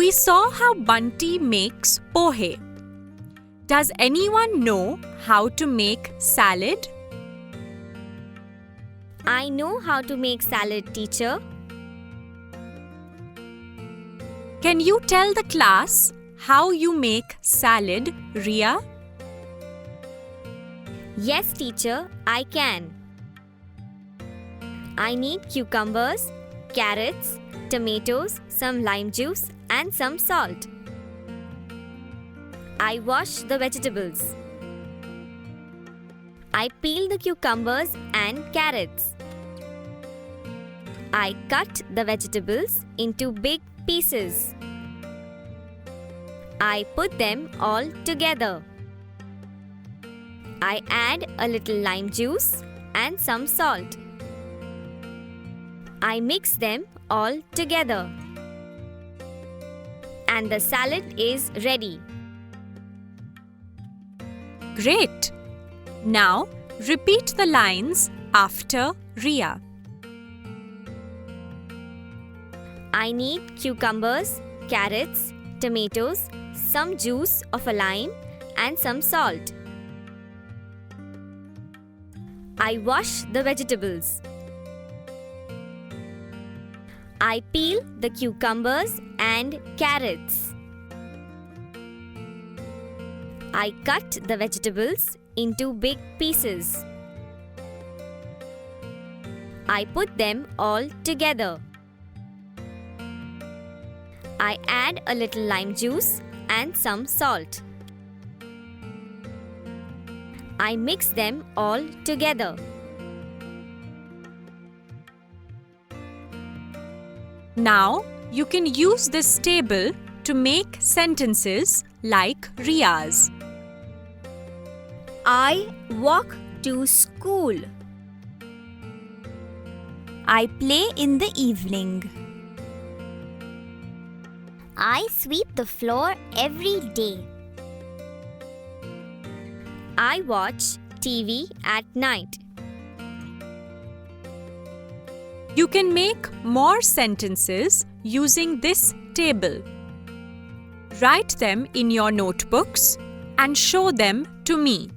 We saw how Bunty makes pohe. Does anyone know how to make salad? I know how to make salad, teacher. Can you tell the class how you make salad, Ria? Yes, teacher, I can. I need cucumbers, carrots, tomatoes, some lime juice, and some salt. I wash the vegetables. I peel the cucumbers and carrots. I cut the vegetables into big pieces. I put them all together. I add a little lime juice and some salt. I mix them all together. And the salad is ready. Great! Now repeat the lines after Ria. I need cucumbers, carrots, tomatoes, some juice of a lime, and some salt. I wash the vegetables. I peel the cucumbers and carrots. I cut the vegetables into big pieces. I put them all together. I add a little lime juice and some salt. I mix them all together. Now you can use this table to make sentences like Ria's. I walk to school. I play in the evening. I sweep the floor every day. I watch TV at night. You can make more sentences using this table. Write them in your notebooks and show them to me.